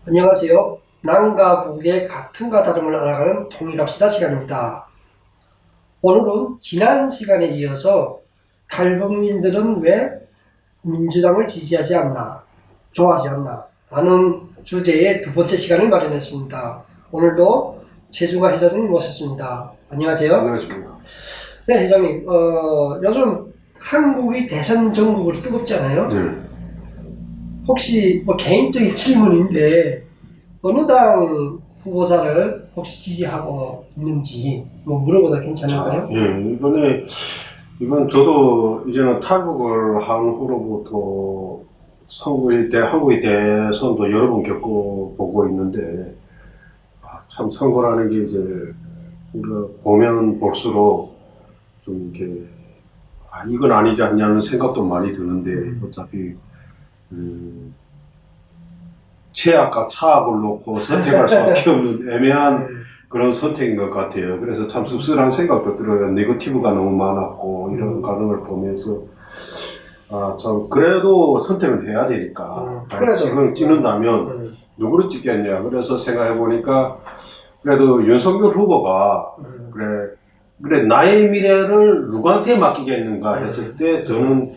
안녕하세요. 남과 북의 같음과 다름을 알아가는 통일합시다 시간입니다. 오늘은 지난 시간에 이어서 탈북민들은 왜 민주당을 지지하지 않나, 좋아하지 않나 라는 주제의 두 번째 시간을 마련했습니다. 오늘도 최중화 회장님 모셨습니다. 안녕하세요. 안녕하십니까. 네, 회장님. 요즘 한국이 대선 전국으로 뜨겁잖아요. 네. 혹시 개인적인 질문인데 어느 당 후보자를 혹시 지지하고 있는지 물어보다 괜찮을까요? 예, 이번 저도 이제는 탈북을 한 후로부터 한국의 대선도 여러 번 겪어보고 있는데, 참 선거라는 게 이제 우리가 보면 볼수록 좀 이렇게, 이건 아니지 않냐는 생각도 많이 드는데, 어차피, 최악과 차악을 놓고 선택할 수밖에 없는 애매한 그런 선택인 것 같아요. 그래서 참 씁쓸한 생각도 들어요. 네거티브가 너무 많았고, 이런 과정을 보면서, 참, 그래도 선택을 해야 되니까. 지금 찍는다면, 누구를 찍겠냐. 그래서 생각해보니까, 그래도 윤석열 후보가, 그래, 나의 미래를 누구한테 맡기겠는가 했을 때, 저는,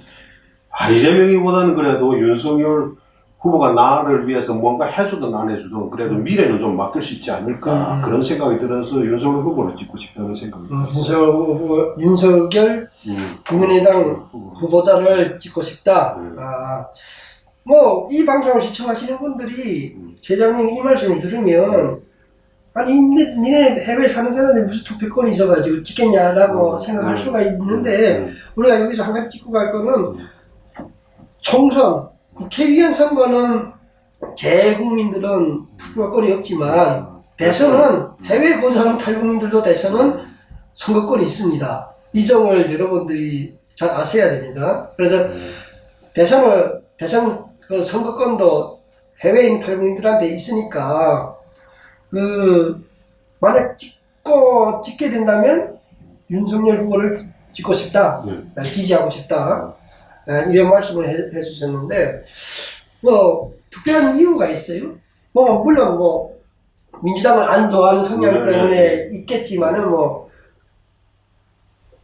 이재명이보다는 그래도 윤석열 후보가 나를 위해서 뭔가 해주든 안 해주든 그래도 미래는 좀 맡길 수 있지 않을까 그런 생각이 들어서 윤석열 후보를 찍고 싶다는 생각이 들었어요. 윤석열 국민의당 후보자를 찍고 싶다. 이 방송을 시청하시는 분들이 제장님 이 말씀을 들으면 아니 니네 해외 사는 사람들이 무슨 투표권이 있어가지고 찍겠냐라고 생각할 수가 있는데 우리가 여기서 한 가지 찍고 갈 거는 총선 국회의원 선거는 재국민들은 투표권이 없지만 대선은 해외 거주하는 탈북민들도 대선은 선거권이 있습니다. 이 점을 여러분들이 잘 아셔야 됩니다. 그래서 대선 그 선거권도 해외인 탈북민들한테 있으니까 만약 찍게 된다면 윤석열 후보를 찍고 싶다, 지지하고 싶다. 이런 말씀을 해주셨는데, 특별한 이유가 있어요? 물론 민주당을 안 좋아하는 성향 때문에 있겠지만은,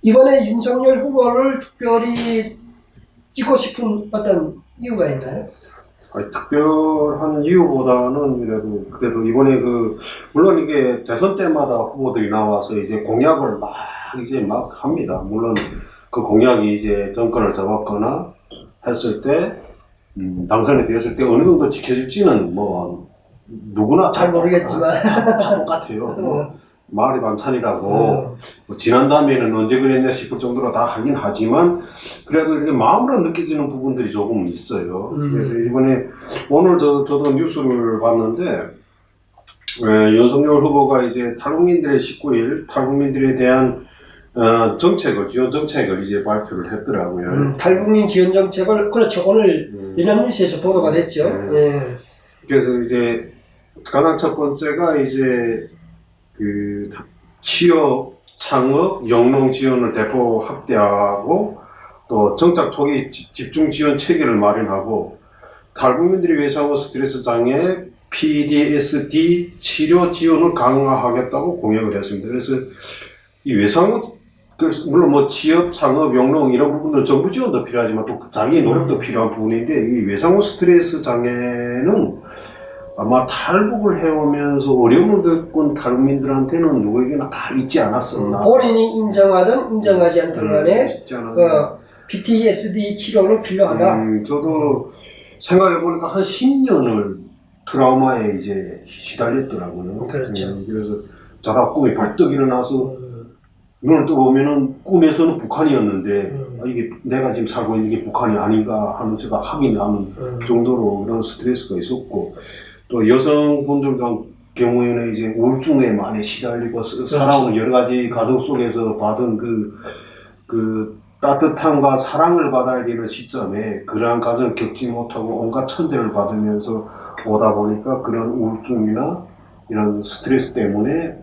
이번에 윤석열 후보를 특별히 찍고 싶은 어떤 이유가 있나요? 특별한 이유보다는 그래도 이번에 물론 이게 대선 때마다 후보들이 나와서 이제 공약을 막 합니다. 물론 그 공약이 이제 정권을 잡았거나 했을 때, 당선이 되었을 때 어느 정도 지켜질지는 누구나 잘 모르겠지만. 다 똑같아요. 말이 반찬이라고. 지난 다음에는 언제 그랬냐 싶을 정도로 다 하긴 하지만, 그래도 이렇게 마음으로 느껴지는 부분들이 조금 있어요. 그래서 이번에, 오늘 저도 뉴스를 봤는데, 윤석열 후보가 이제 탈북민들의 19일, 탈북민들에 대한 지원 정책을 이제 발표를 했더라고요. 탈북민 지원 정책을, 그렇죠. 오늘 연합뉴스에서 보도가 됐죠. 그래서 이제 가장 첫 번째가 이제 취업, 창업, 영농 지원을 대폭 확대하고 또 정착 초기 집중 지원 체계를 마련하고 탈북민들이 외상후 스트레스 장애, PTSD 치료 지원을 강화하겠다고 공약을 했습니다. 그래서 이 외상후 물론 취업, 창업, 영농 이런 부분들은 정부 지원도 필요하지만 또 자기의 노력도 필요한 부분인데 이 외상후 스트레스 장애는 아마 탈북을 해오면서 어려움을 겪은 탈북민들한테는 누구에게나 다 있지 않았었나. 본인이 인정하든 인정하지 않든 간에 PTSD 치료는 필요하다. 저도 생각해보니까 한 10년을 트라우마에 이제 시달렸더라고요. 그렇죠. 그래서 자다 꿈이 벌떡 일어나서 눈을 떠보면은 꿈에서는 북한이었는데 이게 내가 지금 살고 있는 게 북한이 아닌가 하는 제가 확인이 나는 정도로 그런 스트레스가 있었고 또 여성분들 경우에는 이제 우울증에 많이 시달리고 살아오는 여러 가지 가정 속에서 받은 그 따뜻함과 사랑을 받아야 되는 시점에 그러한 과정을 겪지 못하고 온갖 천대를 받으면서 오다 보니까 그런 우울증이나 이런 스트레스 때문에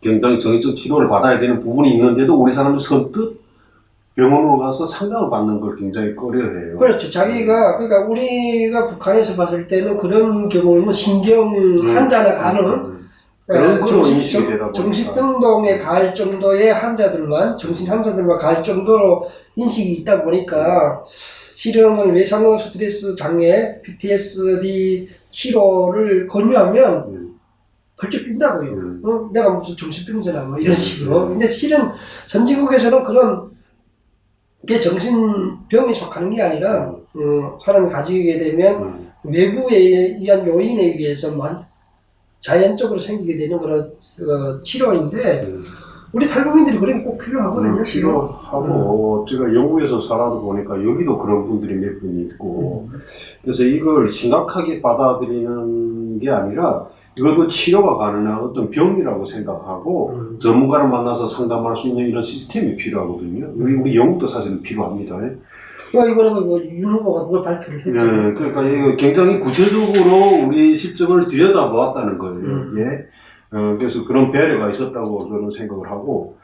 굉장히 정신적 치료를 받아야 되는 부분이 있는데도 우리 사람들 선뜻 병원으로 가서 상담을 받는 걸 굉장히 꺼려해요. 그렇죠. 자기가 그러니까 우리가 북한에서 봤을 때는 그런 경우는 신경 환자나 가는 그런 걸로 인식이 되다 보니까 정신병동에 갈 정도의 환자들만 정신 환자들만 갈 정도로 인식이 있다 보니까 실은 외상후 스트레스 장애 PTSD 치료를 권유하면 벌쩍 뛴다고요. 내가 무슨 정신병자나 뭐 이런 식으로. 근데 실은 선진국에서는 그런 게 정신병에 속하는 게 아니라 사람이 가지게 되면 외부에 의한 요인에 의해서만 자연적으로 생기게 되는 그런 치료인데 우리 탈북민들이 그런 게 꼭 필요하거든요. 필요하고 제가 영국에서 살아도 보니까 여기도 그런 분들이 몇 분 있고 그래서 이걸 심각하게 받아들이는 게 아니라 이것도 치료가 가능한 어떤 병이라고 생각하고 전문가를 만나서 상담할 수 있는 이런 시스템이 필요하거든요. 우리 영국도 사실은 필요합니다. 이번에 윤 후보가 그걸 발표를 했죠. 네, 그러니까 이거 굉장히 구체적으로 우리 실정을 들여다보았다는 거예요. 예. 그래서 그런 배려가 있었다고 저는 생각을 하고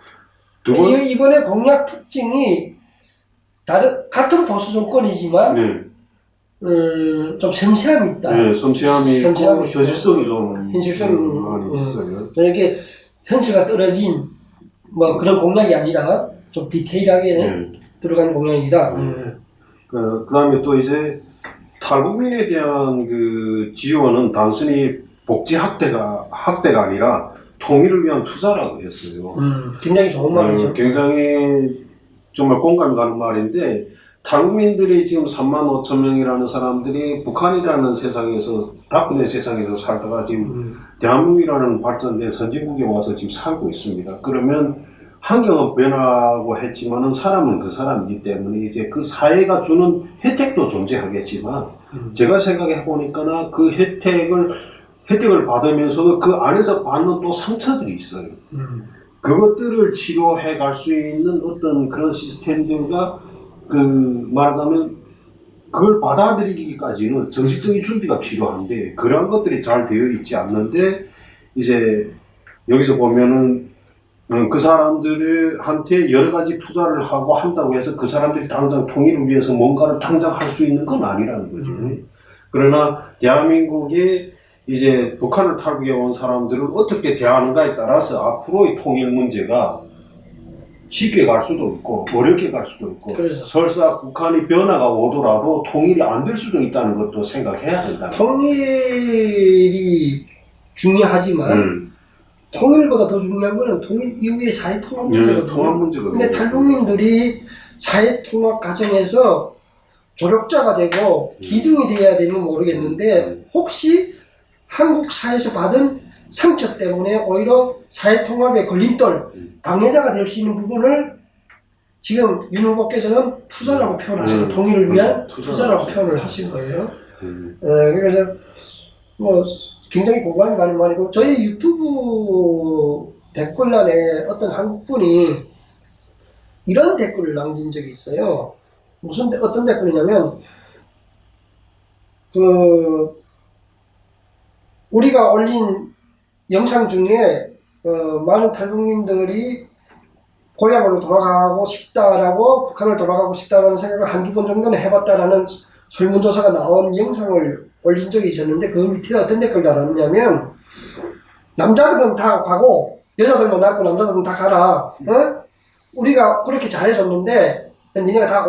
이번에 공약 특징이 같은 보수 정권이지만 네. 좀 섬세함이 있다. 네, 섬세함이 있고 현실성이 좀 많이 있어요. 이렇게 현실과 떨어진 뭐 그런 공약이 아니라 좀 디테일하게 들어간 공약이다. 그 다음에 또 이제 탈북민에 대한 그 지원은 단순히 복지 학대가 아니라 통일을 위한 투자라고 했어요. 굉장히 좋은 말이죠. 굉장히 정말 공감이 가는 말인데 탈북민들이 지금 35,000명이라는 사람들이 북한이라는 세상에서 다크넷 세상에서 살다가 지금 대한민국이라는 발전된 선진국에 와서 지금 살고 있습니다. 그러면 환경은 변하고 했지만은 사람은 그 사람이기 때문에 이제 그 사회가 주는 혜택도 존재하겠지만 제가 생각해 보니까는 그 혜택을 받으면서도 그 안에서 받는 또 상처들이 있어요. 그것들을 치료해 갈 수 있는 어떤 그런 시스템들과 말하자면 그걸 받아들이기까지는 정신적인 준비가 필요한데 그런 것들이 잘 되어 있지 않는데 이제 여기서 보면은 그 사람들한테 여러 가지 투자를 하고 한다고 해서 그 사람들이 당장 통일을 위해서 뭔가를 당장 할 수 있는 건 아니라는 거죠. 그러나 대한민국에 이제 북한을 탈북해 온 사람들을 어떻게 대하는가에 따라서 앞으로의 통일 문제가 쉽게 갈 수도 있고 어렵게 갈 수도 있고 설사 북한이 변화가 오더라도 통일이 안 될 수도 있다는 것도 생각해야 된다. 통일이 중요하지만 통일보다 더 중요한 거는 통일 이후의 사회통합 문제거든요. 근데 탈북민들이 사회통합 과정에서 조력자가 되고 기둥이 되어야 되면 모르겠는데 혹시 한국 사회에서 받은 상처 때문에 오히려 사회통합의 걸림돌, 방해자가 될 수 있는 부분을 지금 윤 후보께서는 투자라고 표현하시고 통일을 위한 투자라고 표현을 하신 거예요. 그래서 뭐 굉장히 공감이 가는 말이고 저희 유튜브 댓글란에 어떤 한국분이 이런 댓글을 남긴 적이 있어요. 어떤 댓글이냐면 우리가 올린 영상 중에 많은 탈북민들이 고향으로 돌아가고 싶다라고 북한을 돌아가고 싶다라는 생각을 한두 번 정도는 해봤다라는 설문조사가 나온 영상을 올린 적이 있었는데 그 밑에 어떤 댓글 달았냐면 남자들은 다 가고 여자들만 남고 남자들은 다 가라. 우리가 그렇게 잘해줬는데 니네가 다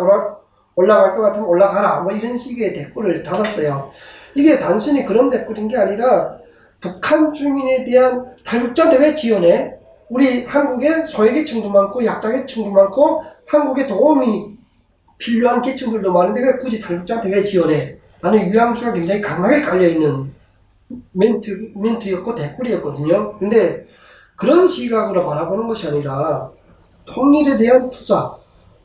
올라갈 것 같으면 올라가라. 뭐 이런 식의 댓글을 달았어요. 이게 단순히 그런 댓글인 게 아니라 북한 주민에 대한 탈북자한테 왜 지원해? 우리 한국에 소외계층도 많고 약자계층도 많고 한국에 도움이 필요한 계층들도 많은데 왜 굳이 탈북자한테 왜 지원해? 나는 유황수가 굉장히 강하게 깔려있는 멘트였고 댓글이었거든요. 근데 그런 시각으로 바라보는 것이 아니라 통일에 대한 투자,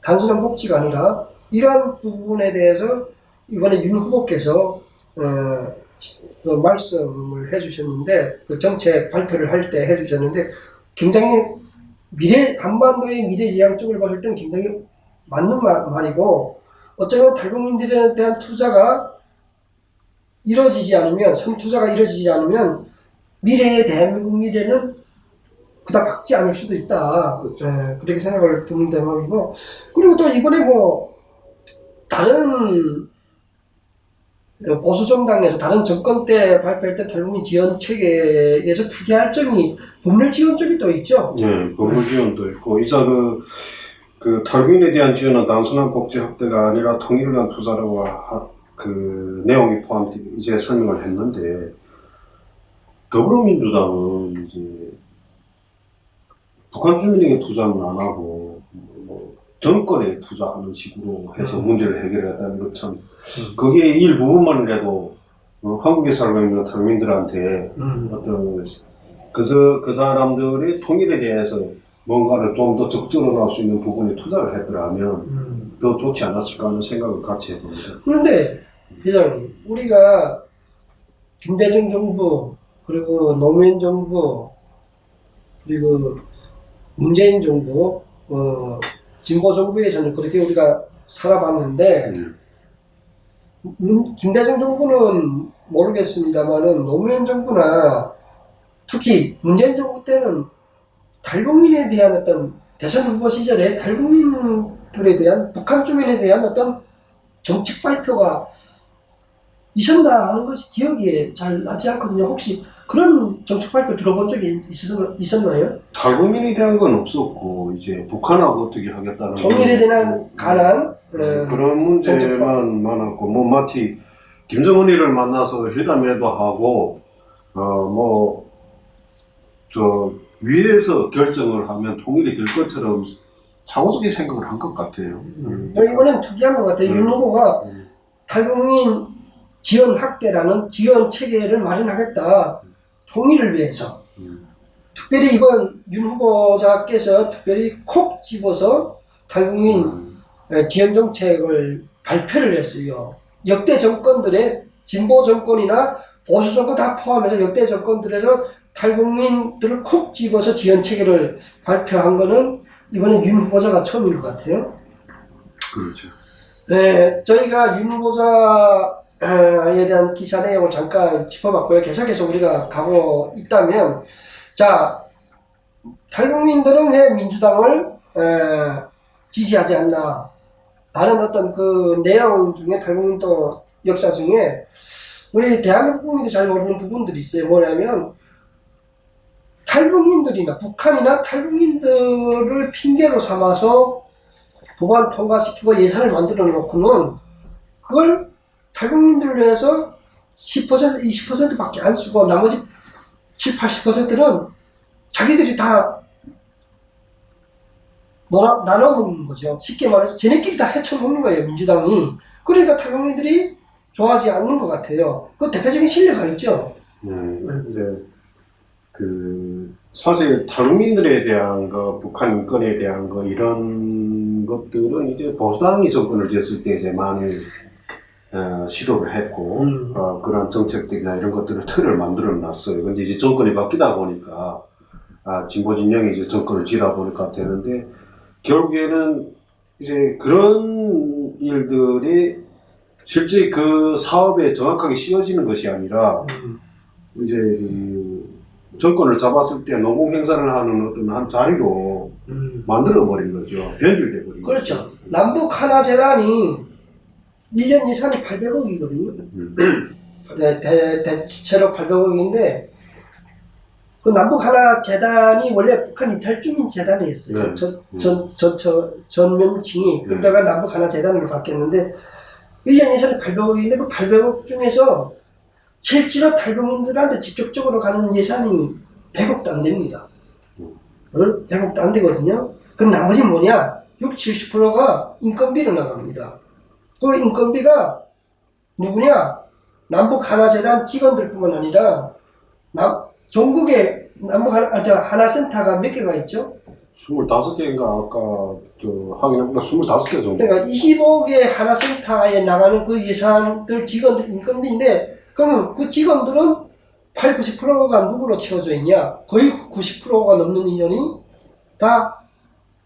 단순한 복지가 아니라 이러한 부분에 대해서 이번에 윤 후보께서 말씀을 해주셨는데 그 정책 발표를 할 때 해주셨는데 굉장히 한반도의 미래지향 쪽을 봤을 때는 굉장히 맞는 말이고 어쩌면 탈북민들에 대한 투자가 이루어지지 않으면 선투자가 이루어지지 않으면 미래의 대한민국 미래는 그닥 박지 않을 수도 있다. 그렇죠. 예, 그렇게 생각을 드는 대목이고, 그리고 또 이번에 뭐 다른 그 보수 정당에서 다른 정권 때 발표할 때 탈북민 지원 체계에서 특이할 점이 법률 지원 쪽이 또 있죠. 네, 법률 지원도 있고, 이제 그 탈북민에 대한 지원은 단순한 복지 확대가 아니라 통일을 위한 투자라고 그 내용이 포함되어 이제 설명을 했는데, 더불어민주당은 이제 북한 주민에게 투자는 안 하고 뭐 정권에 투자하는 식으로 해서 문제를 해결하다는 것 참 그게 일부분만이라도 한국에 살고 있는 탈북민들한테 어떤 그 사람들의 통일에 대해서 뭔가를 좀 더 적절히 할 수 있는 부분에 투자를 했더라면 더 좋지 않았을까 하는 생각을 같이 해봅니다. 그런데 회장님, 우리가 김대중 정부 그리고 노무현 정부 그리고 문재인 정부 진보 정부에서는 그렇게 우리가 살아봤는데 김대중 정부는 모르겠습니다만은 노무현 정부나 특히 문재인 정부 때는 탈북민에 대한 어떤 대선 후보 시절에 탈북민들에 대한 북한 주민에 대한 어떤 정책 발표가 있었나 하는 것이 기억이 잘 나지 않거든요. 혹시 그런 정책 발표 들어본 적이 있었나요? 탈북민에 대한 건 없었고 이제 북한하고 어떻게 하겠다는 통일에 대한 관한 그런 문제만 많았고 뭐 마치 김정은이를 만나서 회담이라도 하고 뭐 저 위에서 결정을 하면 통일이 될 것처럼 차고적인 생각을 한 것 같아요. 이번엔 특이한 것 같아요. 윤 후보가 탈북민 지원 확대라는 지원 체계를 마련하겠다. 통일을 위해서. 특별히 이번 윤 후보자께서 특별히 콕 집어서 탈북민 지원 정책을 발표를 했어요. 역대 정권들의 진보 정권이나 보수 정권 다 포함해서 역대 정권들에서 탈북민들을 콕 집어서 지원 체계를 발표한 거는 이번에 윤 후보자가 처음인 것 같아요. 그렇죠. 네, 저희가 윤 후보자에 대한 기사 내용을 잠깐 짚어봤고요. 계속해서 우리가 가고 있다면, 자, 탈북민들은 왜 민주당을 지지하지 않나? 라는 어떤 그 내용 중에 탈북민도 역사 중에 우리 대한민국 국민들이 잘 모르는 부분들이 있어요. 뭐냐면 탈북민들이나 북한이나 탈북민들을 핑계로 삼아서 법안 통과시키고 예산을 만들어 놓고는 그걸 탈북민들을 위해서 10%, 20%밖에 안 쓰고 나머지 7, 80%는 자기들이 다 나눠 먹는 거죠. 쉽게 말해서 쟤네끼리 다 헤쳐먹는 거예요, 민주당이. 그러니까 탈북민들이 좋아하지 않는 것 같아요. 그 대표적인 실례가 있죠. 이제 사실 탈북민들에 대한 거, 북한 인권에 대한 거 이런 것들은 이제 보수당이 정권을 졌을 때 이제 많이 시도를 했고 그런 정책들이나 이런 것들을 틀을 만들어 놨어요. 근데 이제 정권이 바뀌다 보니까 진보 진영이 이제 정권을 쥐다 보니까 되는데 결국에는 이제 그런 일들이 실제 그 사업에 정확하게 씌워지는 것이 아니라 이제 정권을 잡았을 때 노공 행사를 하는 어떤 한 자리로 만들어버린 거죠. 변질돼 버린 그렇죠. 거죠. 남북 하나 재단이 1년 예산이 800억이거든요. 대체로 800억인데 그 남북 하나 재단이 원래 북한 이탈 주민 재단이었어요. 전 명칭이 그러다가 남북 하나 재단으로 바뀌었는데 1년 예산이 800억인데 그 800억 중에서 실제로 탈북민들한테 직접적으로 가는 예산이 100억도 안 됩니다. 100억도 안 되거든요. 그럼 나머지는 뭐냐? 60, 70%가 인건비로 나갑니다. 그 인건비가 누구냐? 남북 하나재단 직원들 뿐만 아니라 전국에 남북 하나센터가 몇 개가 있죠? 25개인가 아까 확인해보니까 25개 정도. 그러니까 25개 하나센터에 나가는 그 예산들 직원들 인건비인데 그럼 그 직원들은 8, 90%가 누구로 채워져 있냐? 거의 90%가 넘는 인원이 다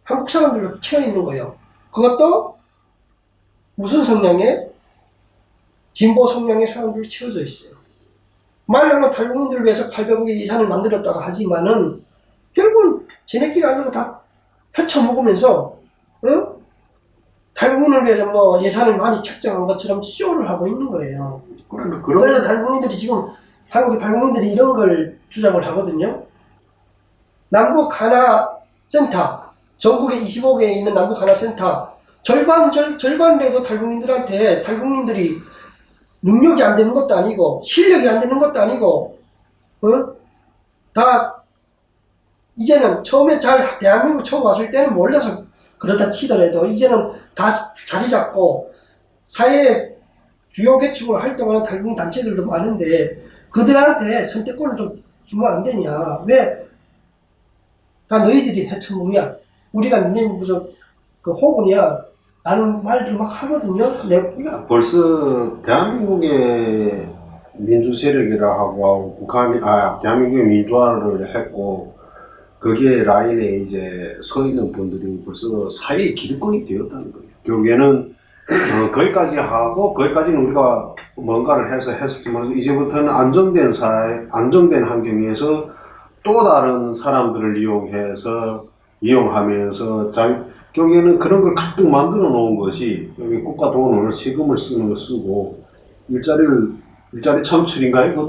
한국 사람들로 채워 있는 거예요. 그것도 무슨 성향의? 진보 성향의 사람들로 채워져 있어요. 말로는 탈북민들을 위해서 800억의 예산을 만들었다고 하지만은 결국은 지네끼리 앉아서 다 헤쳐먹으면서 탈북민을 위해서 뭐 예산을 많이 책정한 것처럼 쇼를 하고 있는 거예요. 그래서 탈북민들이 지금 한국의 탈북민들이 이런 걸 주장을 하거든요. 남북 하나 센터, 전국에 25개에 있는 남북 하나 센터 절반이라도 탈북민들한테 탈북민들이 능력이 안 되는 것도 아니고 실력이 안 되는 것도 아니고 다 이제는 처음에 대한민국 처음 왔을 때는 몰라서 그렇다 치더라도 이제는 다 자리 잡고 사회 주요 계층으로 활동하는 탈북민 단체들도 많은데 그들한테 선택권을 좀 주면 안 되냐. 왜 다 너희들이 헤쳐먹냐. 우리가 무슨 그 호군이야. 라는 말들 막 하거든요. 벌써 대한민국의 민주 세력이라 하고 대한민국의 민주화를 했고 거기에 라인에 이제 서 있는 분들이 벌써 사회의 기득권이 되었다는 거예요. 결국에는 거기까지 하고 거기까지는 우리가 뭔가를 해서 했었지만 이제부터는 안정된 사회, 안정된 환경에서 또 다른 사람들을 이용하면서 결국에는 그런 걸 가득 만들어 놓은 것이 여기 국가 돈을 세금을 쓰고 일자리 창출인가요?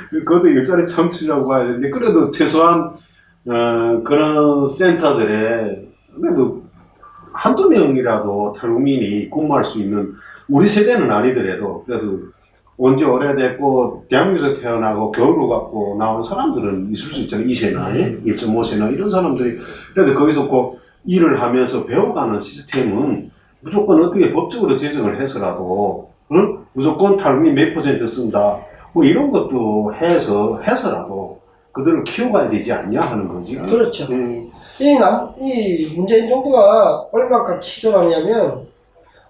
그것도 일자리 창출이라고 봐야 되는데 그래도 최소한 그런 센터들에 그래도 한두 명이라도 탈북민이 근무할 수 있는 우리 세대는 아니더라도 그래도 언제 오래됐고 대한민국에서 태어나고 교육을 받고 나온 사람들은 있을 수 있잖아요. 2세나 1.5세나 이런 사람들이 그래도 거기서 꼭 일을 하면서 배워가는 시스템은 무조건 어떻게 법적으로 제정을 해서라도 무조건 탈북민 몇 % 쓴다 뭐 이런 것도 해서라도 그들을 키워가야 되지 않냐 하는 거지. 그렇죠. 이 문재인 정부가 얼마나 치졸하냐면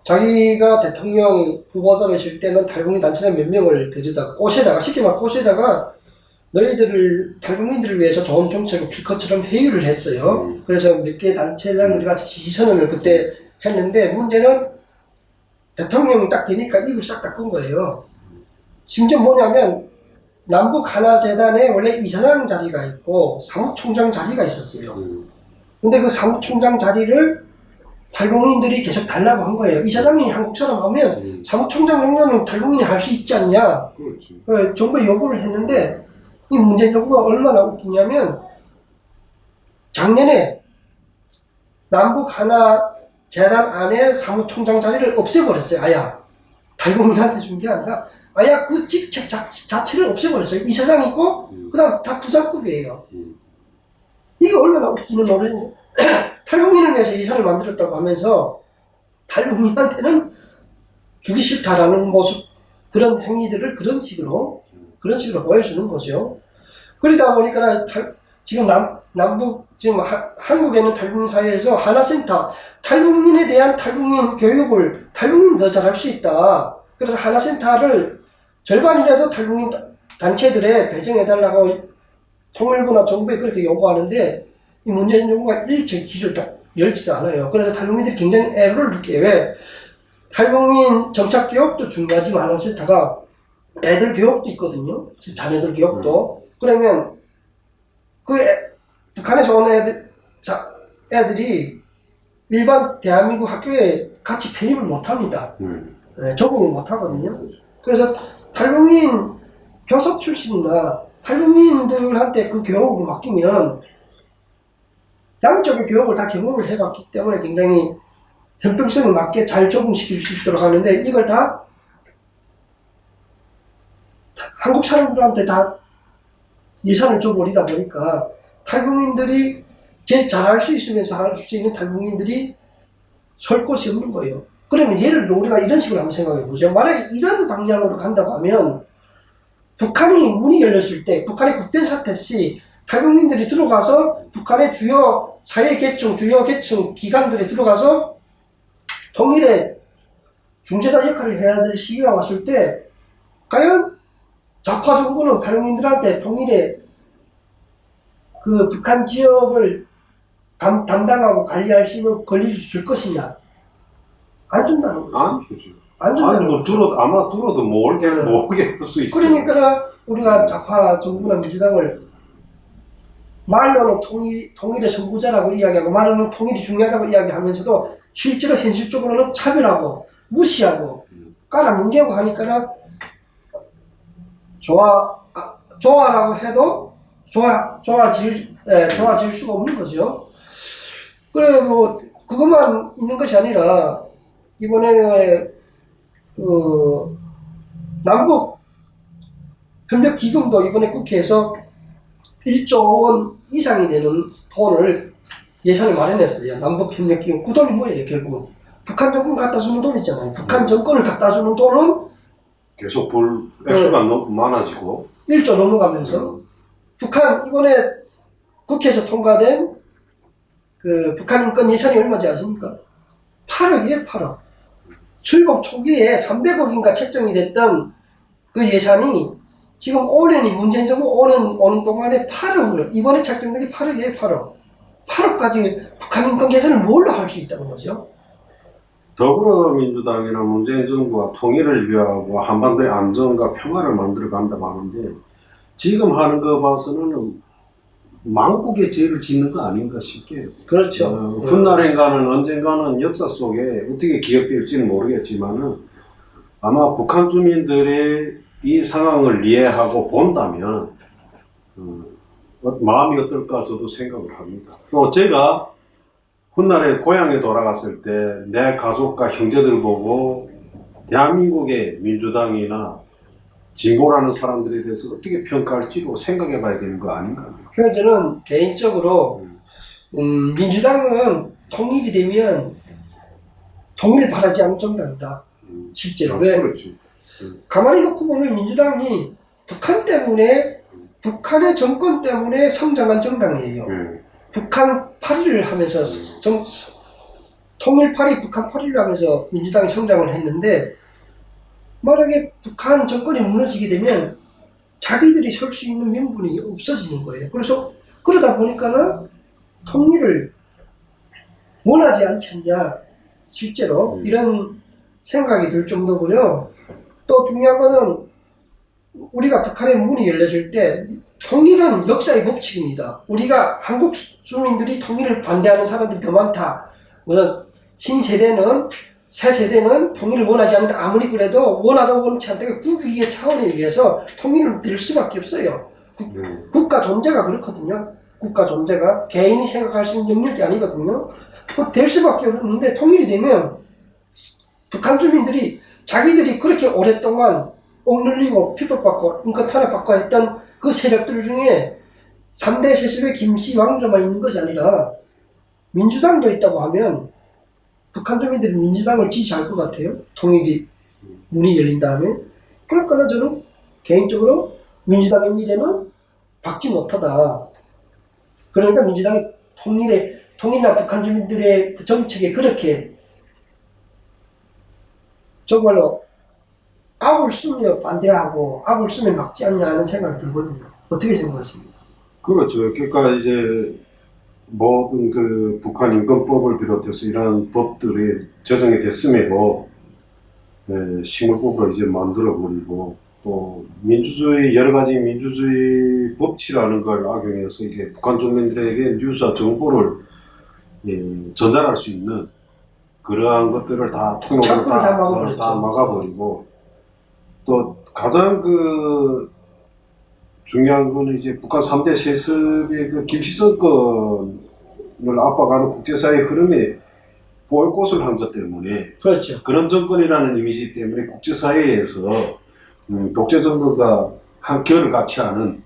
자기가 대통령 후보자를 질 때는 탈북민 단체는 몇 명을 데려다가 쉽게 말 꽃에다가 너희들을 탈북민들을 위해서 좋은 정책을 필컷처럼 회유를 했어요. 그래서 몇 개 단체장들이 같이 지지선언을 그때 했는데 문제는 대통령이 딱 되니까 입을 싹 닦은 거예요. 심지어 뭐냐면 남북 하나 재단에 원래 이사장 자리가 있고 사무총장 자리가 있었어요. 근데 그 사무총장 자리를 탈북민들이 계속 달라고 한 거예요. 이사장이 한국 사람 하면 사무총장 정도는 탈북민이 할 수 있지 않냐. 그렇지. 정부에 요구를 했는데 이 문재인 정부가 얼마나 웃기냐면 작년에 남북 하나 재단 안에 사무총장 자리를 없애버렸어요. 아야. 탈북민한테 준 게 아니라 아야 그 직책 자체를 없애버렸어요. 이사장 있고 그 다음 다 부장급이에요. 이게 얼마나 웃기는 노래인지. 탈북민을 위해서 이사를 만들었다고 하면서 탈북민한테는 주기 싫다라는 모습, 그런 행위들을 그런 식으로 보여주는 거죠. 그러다 보니까 지금 지금 한국에는 탈북민 사회에서 하나센터, 탈북민에 대한 탈북민 교육을 탈북민 더 잘할 수 있다. 그래서 하나센터를 절반이라도 탈북민 단체들에 배정해달라고 통일부나 정부에 그렇게 요구하는데 이 문재인 정부가 일체 귀를 열지도 않아요. 그래서 탈북민들이 굉장히 애로를 느껴요. 왜? 탈북민 정착 교육도 중요하지만 하나센터가 애들 교육도 있거든요. 자녀들 교육도. 그러면 북한에서 온 애들이 일반 대한민국 학교에 같이 편입을 못합니다. 적응을 못하거든요. 그래서 탈북민 교사 출신이나 탈북민들한테 그 교육을 맡기면 양쪽의 교육을 다 경험을 해봤기 때문에 굉장히 형평성에 맞게 잘 적응시킬 수 있도록 하는데 이걸 다 한국 사람들한테 다 예산을 줘버리다 보니까 탈북민들이 제일 잘할 수 있으면서 할 수 있는 탈북민들이 설 곳이 없는 거예요. 그러면 예를 들어 우리가 이런 식으로 한번 생각해 보죠. 만약에 이런 방향으로 간다고 하면 북한이 문이 열렸을 때 북한의 국변 사태 시 탈북민들이 들어가서 북한의 주요 사회계층, 주요 계층 기관들이 들어가서 통일의 중재자 역할을 해야 될 시기가 왔을 때 과연 좌파 정부는 탈북민들한테 통일의 그 북한 지역을 담당하고 관리할 수 있는 권리를 줄 것이냐? 안 준다는 거죠. 안 주지. 안 준다는 거죠. 아마 들어도 모르게 할 수 있어요. 그러니까 우리가 좌파 정부나 민주당을 말로는 통일의 선구자라고 이야기하고 말로는 통일이 중요하다고 이야기하면서도 실제로 현실적으로는 차별하고 무시하고 깔아뭉개고 하니까는 좋아라고 해도 좋아질 수가 없는 거죠. 그래 뭐 그것만 있는 것이 아니라 이번에 그 남북 협력 기금도 이번에 국회에서 1조 원 이상이 되는 돈을 예산을 마련했어요. 남북 협력 기금. 그 돈이 뭐예요, 결국은? 북한 정권 갖다 주는 돈 있잖아요. 북한 정권을 갖다 주는 돈은 계속 볼 액수가 너무 많아지고 1조 넘어가면서 북한 이번에 국회에서 통과된 그 북한 인권 예산이 얼마인지 아십니까? 8억이에요, 8억. 출범 초기에 300억인가 책정이 됐던 그 예산이 지금 5년이 문재인 정부 5년 오는 동안에 8억을 이번에 책정된 게 8억이에요, 8억. 8억까지 북한 인권 개선을 뭘로 할 수 있다는 거죠? 더불어민주당이나 문재인 정부가 통일을 위하고 한반도의 안정과 평화를 만들어 간다고 하는데 지금 하는 거 봐서는 망국의 죄를 짓는 거 아닌가 싶게. 그렇죠. 훗날인가는 언젠가는 역사 속에 어떻게 기억될지는 모르겠지만은 아마 북한 주민들의 이 상황을 이해하고 본다면 마음이 어떨까 저도 생각을 합니다. 또 제가 훗날에 고향에 돌아갔을 때 내 가족과 형제들 보고 대한민국의 민주당이나 진보라는 사람들에 대해서 어떻게 평가할지도 생각해 봐야 되는 거 아닌가. 그래서 저는 개인적으로 민주당은 통일이 되면 통일을 바라지 않는 정당이다. 실제로. 왜? 그렇지. 가만히 놓고 보면 민주당이 북한 때문에 북한의 정권 때문에 성장한 정당이에요. 북한 8.1을 하면서 통일 8.2 북한 8.1을 하면서 민주당이 성장을 했는데 만약에 북한 정권이 무너지게 되면 자기들이 설 수 있는 명분이 없어지는 거예요. 그래서 그러다 보니까는 통일을 원하지 않지 않냐 실제로 이런 생각이 들 정도고요. 또 중요한 거는 우리가 북한의 문이 열렸을 때 통일은 역사의 법칙입니다. 우리가 한국 주민들이 통일을 반대하는 사람들이 더 많다. 신세대는 새 세대는 통일을 원하지 않는다. 아무리 그래도 원하다 원치 않다. 국익의 차원에 의해서 통일을 될 수밖에 없어요. 국가 존재가 그렇거든요. 국가 존재가 개인이 생각할 수 있는 영역이 아니거든요. 될 수밖에 없는데 통일이 되면 북한 주민들이 자기들이 그렇게 오랫동안 억눌리고 핍박받고 인권 탄압받고 했던 그 세력들 중에 3대 세습의 김씨 왕조만 있는 것이 아니라 민주당도 있다고 하면 북한 주민들이 민주당을 지지할 것 같아요. 통일이 문이 열린 다음에. 그러니까 저는 개인적으로 민주당의 미래는 박지 못하다. 그러니까 민주당이 통일이나 북한 주민들의 그 정책에 그렇게 정말로 악을 쓰며 반대하고 악을 쓰며 막지 않냐 하는 생각이 들거든요. 어떻게 생각하십니까? 그렇죠. 그러니까 이제 모든 그 북한 인권법을 비롯해서 이러한 법들이 제정이 됐음에도 식물법으로 이제 만들어버리고 또 민주주의 여러 가지 민주주의 법치라는 걸 악용해서 이게 북한 주민들에게 뉴스와 정보를 전달할 수 있는 그러한 것들을 다 통역을 다 막아버리고 또 가장 그 중요한 거는 이제 북한 3대 세습의 그 김씨 정권을 압박하는 국제사회 흐름에 보이콧을 한 것 때문에 그렇죠. 그런 정권이라는 이미지 때문에 국제사회에서 독재 정부가 한 결을 같이 하는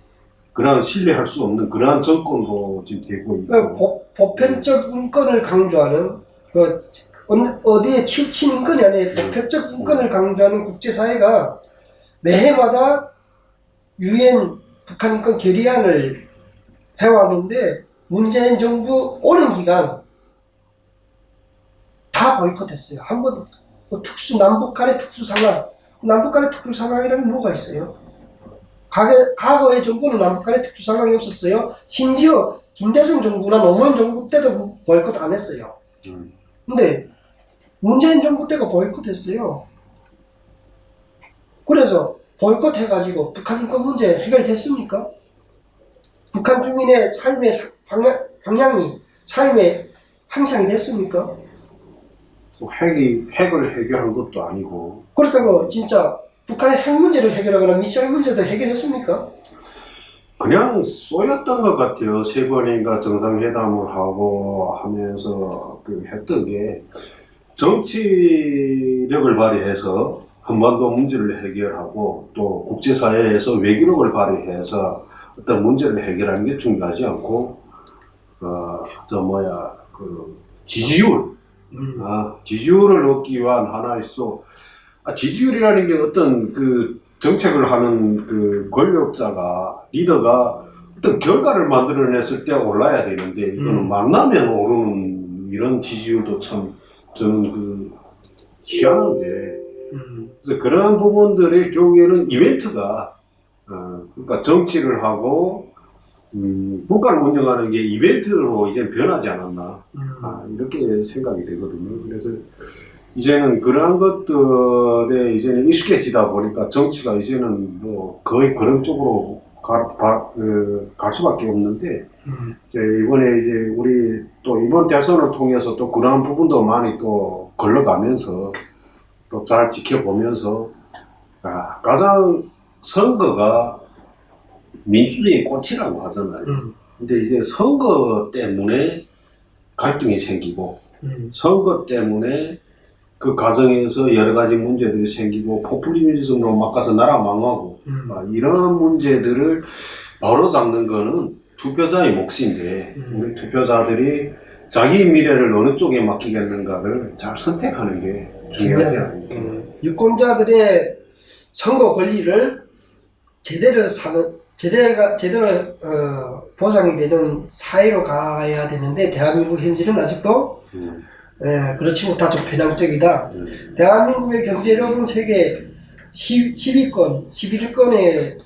그러한 신뢰할 수 없는 그러한 정권으로 지금 되고 있고 보편적 인권을 강조하는 그 어디에 치우친 인권이 아니라 보편적 인권을 강조하는 국제사회가 매해마다 유엔 북한 인권 결의안을 해왔는데 문재인 정부 오랜 기간 다 보이콧했어요. 한 번도 남북 간의 특수 상황, 남북 간의 특수 상황이라면 뭐가 있어요? 과거의 정부는 남북 간의 특수 상황이 없었어요. 심지어 김대중 정부나 노무현 정부 때도 보이콧 안 했어요. 근데 문재인 정부 때가 보이콧했어요. 그래서 보이콧 해가지고 북한 인권 문제 해결됐습니까? 북한 주민의 삶의 방향이 삶의 향상이 됐습니까? 핵을 해결한 것도 아니고. 그렇다고 진짜 북한의 핵 문제를 해결하거나 미사일 문제도 해결했습니까? 그냥 쏘였던 것 같아요. 세 번인가 정상회담을 하고 하면서 했던 게 정치력을 발휘해서 한반도 문제를 해결하고 또 국제사회에서 외교력을 발휘해서 어떤 문제를 해결하는 게 중요하지 않고 지지율 지지율을 얻기 위한 하나의 지지율이라는 게 어떤 정책을 하는 권력자가 리더가 어떤 결과를 만들어냈을 때 올라야 되는데 이거는 만나면 오르는 이런 지지율도 참 저는 희한한데 그래서 그러한 부분들의 결국에는 이벤트가 그러니까 정치를 하고 국가를 운영하는 게 이벤트로 이제 변하지 않았나 이렇게 생각이 되거든요. 그래서 이제는 그러한 것들에 이제는 익숙해지다 보니까 정치가 이제는 뭐 거의 그런 쪽으로 갈 수밖에 없는데 이번에 이제 우리 또 이번 대선을 통해서 또 그러한 부분도 많이 또 걸러가면서 또 잘 지켜보면서 가장 선거가 민주주의의 꽃이라고 하잖아요. 근데 이제 선거 때문에 갈등이 생기고 선거 때문에 그 과정에서 여러 가지 문제들이 생기고 포퓰리즘으로 막 가서 나라 망하고 이런 문제들을 바로잡는 거는 투표자의 몫인데 우리 투표자들이 자기 미래를 어느 쪽에 맡기겠는가를 잘 선택하는 게 중요하지 않습니까? 유권자들의 선거 권리를 제대로 보장이 되는 사회로 가야 되는데 대한민국 현실은 아직도 그렇지 못하죠. 편향적이다. 대한민국의 경제력은 세계 10위권, 11위권에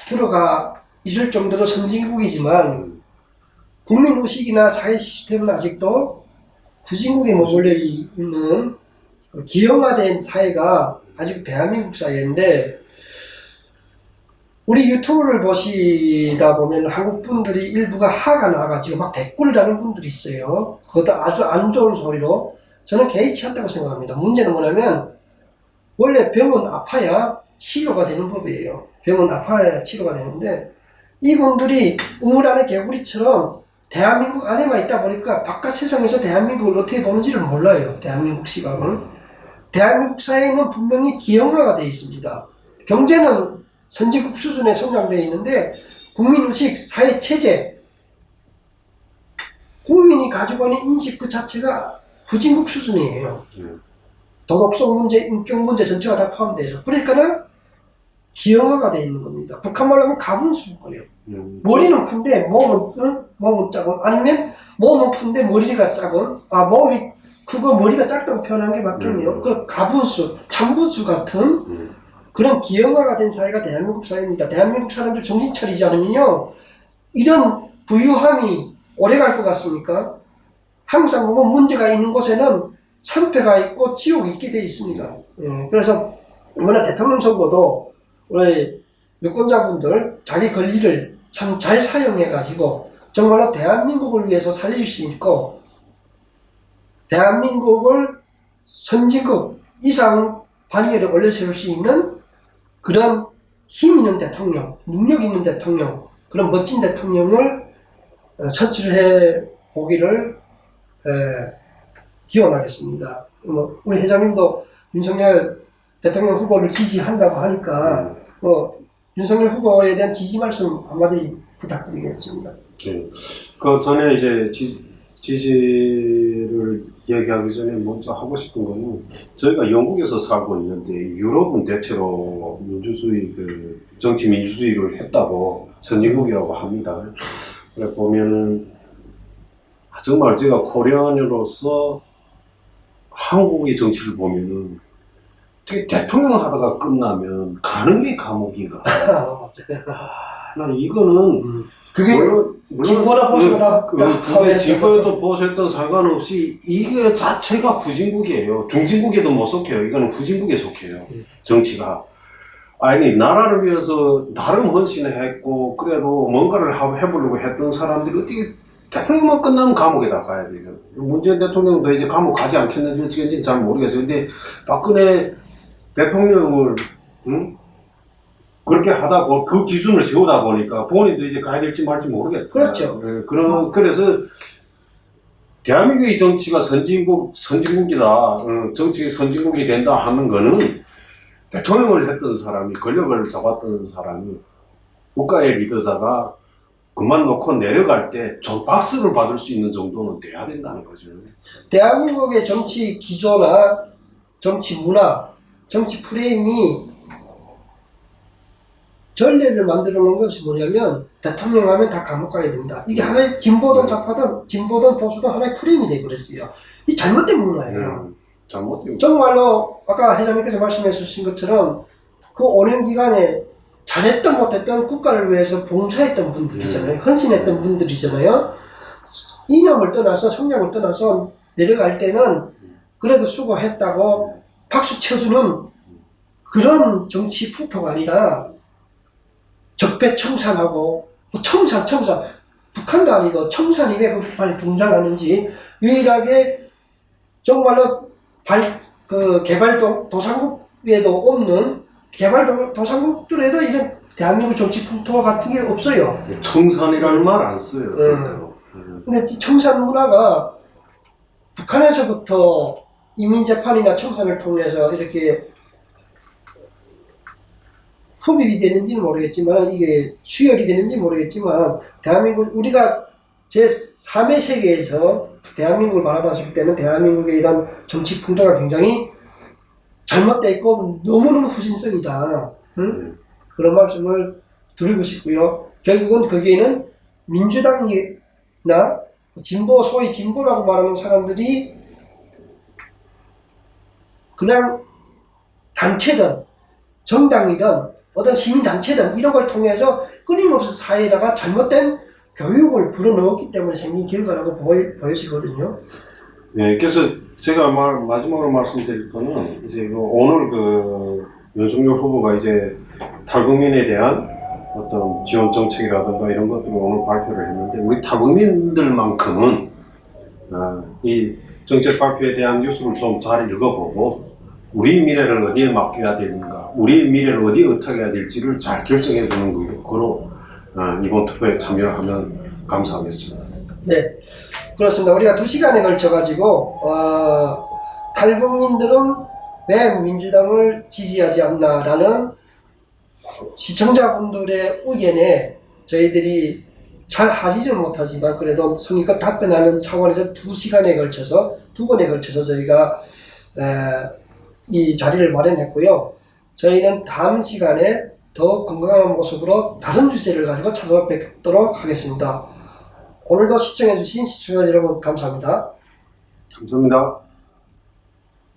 들어가 있을 정도로 선진국이지만 국민의식이나 사회 시스템은 아직도 후진국에 머물러 있는 기형화된 사회가 아직 대한민국 사회인데 우리 유튜브를 보시다 보면 한국 분들이 일부가 화가 나가지고 막 댓글을 다는 분들이 있어요. 그것도 아주 안 좋은 소리로 저는 개의치 않다고 생각합니다. 문제는 뭐냐면 원래 병은 아파야 치료가 되는 법이에요. 병은 아파야 치료가 되는데 이분들이 우물 안에 개구리처럼 대한민국 안에만 있다 보니까 바깥 세상에서 대한민국을 어떻게 보는지를 몰라요. 대한민국 시각을. 대한민국 사회는 분명히 기형화가 되어 있습니다. 경제는 선진국 수준에 성장되어 있는데 국민의식, 사회체제, 국민이 가지고 있는 인식 그 자체가 후진국 수준이에요. 도덕성 문제, 인격 문제 전체가 다 포함되어 있어요. 그러니까는 기형화가 되어 있는 겁니다. 북한 말로 하면 가분수예요. 머리는 큰데 몸은 작은, 아니면 몸은 큰데 머리가 작은, 몸이 크고 머리가 작다고 표현한 게 맞겠네요. 그 가분수, 참분수 같은 그런 기형화가 된 사회가 대한민국 사회입니다. 대한민국 사람들 정신 차리지 않으면요 이런 부유함이 오래 갈 것 같습니까? 항상 보면 문제가 있는 곳에는 선패가 있고 지옥이 있게 되어 있습니다. 그래서 이번에 대통령 선거도 우리 유권자분들 자기 권리를 참 잘 사용해 가지고 정말로 대한민국을 위해서 살릴 수 있고 대한민국을 선진국 이상 반열에 올려 세울 수 있는 그런 힘 있는 대통령, 능력 있는 대통령, 그런 멋진 대통령을 선출해 보기를 기원하겠습니다. 우리 회장님도 윤석열 대통령 후보를 지지한다고 하니까 윤석열 후보에 대한 지지 말씀 한마디 부탁드리겠습니다. 그 전에 이제 지지를 얘기하기 전에 먼저 하고 싶은 거는 저희가 영국에서 살고 있는데 유럽은 대체로 민주주의 정치 민주주의를 했다고 선진국이라고 합니다. 그래 보면은 정말 제가 코리안으로서 한국의 정치를 보면은 되게 대통령 하다가 끝나면 가는 게 감옥인가. 난 이거는 그게 진보나 보수나 그게 진보에도 보수했던 상관없이 이게 자체가 후진국이에요. 중진국에도 못 속해요. 이거는 후진국에 속해요. 정치가. 아니 나라를 위해서 나름 헌신했고 그래도 뭔가를 해보려고 했던 사람들이 어떻게 대통령만 끝나면 감옥에다 가야 돼요. 문재인 대통령도 이제 감옥 가지 않겠는지 어찌겠는지 잘 모르겠어요. 근데 박근혜 대통령을 그렇게 하다 그 기준을 세우다 보니까 본인도 이제 가야 될지 말지 모르겠다. 그렇죠. 그래서 대한민국의 정치가 선진국이다. 정치 선진국이 된다 하는 거는 대통령을 했던 사람이, 권력을 잡았던 사람이, 국가의 리더자가 그만 놓고 내려갈 때 좀 박수를 받을 수 있는 정도는 돼야 된다는 거죠. 대한민국의 정치 기조나 정치 문화, 정치 프레임이 전례를 만들어 놓은 것이 뭐냐면 대통령 하면 다 감옥 가야 된다. 이게 하나의 진보든 좌파든 진보든 보수든 하나의 프레임이 되어버렸어요. 이 잘못된 문화예요. 잘못된 정말로 아까 회장님께서 말씀해 주신 것처럼 그 5년 기간에 잘했던 못했던 국가를 위해서 봉사했던 분들이잖아요. 헌신했던 분들이잖아요. 이념을 떠나서 성향을 떠나서 내려갈 때는 그래도 수고했다고 박수 쳐주는 그런 정치 풍토가 아니라 적폐청산하고 청산 북한도 아니고 청산이 왜 그렇게 많이 등장하는지 유일하게 정말로 개발도상국에도 없는 개발도상국들에도 이런 대한민국 정치 풍토 같은 게 없어요. 청산이라는 말 안 써요. 절대로. 근데 이 청산 문화가 북한에서부터 이민재판이나 청산을 통해서 이렇게 흡입이 되는지는 모르겠지만 이게 수혈이 되는지 모르겠지만 대한민국 우리가 제3의 세계에서 대한민국을 바라봤을 때는 대한민국의 이런 정치 풍토가 굉장히 잘못되어 있고 너무너무 후진성이다. 응? 그런 말씀을 드리고 싶고요. 결국은 거기에는 민주당이나 진보, 소위 진보라고 말하는 사람들이 그냥 단체든 정당이든 어떤 시민단체든 이런 걸 통해서 끊임없이 사회에다가 잘못된 교육을 불어넣었기 때문에 생긴 결과라고 보여지거든요. 네, 그래서 제가 마지막으로 말씀드릴 거는 이제 오늘 윤석열 후보가 이제 탈북민에 대한 어떤 지원 정책이라든가 이런 것들을 오늘 발표를 했는데 우리 탈북민들만큼은 이 정책 발표에 대한 뉴스를 좀 잘 읽어보고 우리 미래를 어디에 맡겨야 되는가, 우리 미래를 어디에 어떻게 해야 될지를 잘 결정해 주는 거로 이번 투표에 참여를 하면 감사하겠습니다. 네, 그렇습니다. 우리가 2시간에 걸쳐가지고 탈북민들은 왜 민주당을 지지하지 않나라는 시청자분들의 의견에 저희들이 잘 하지는 못하지만 그래도 성의껏 답변하는 차원에서 2시간에 걸쳐서 2번에 걸쳐서 저희가 이 자리를 마련했고요. 저희는 다음 시간에 더 건강한 모습으로 다른 주제를 가지고 찾아뵙도록 하겠습니다. 오늘도 시청해주신 시청자 여러분 감사합니다. 감사합니다.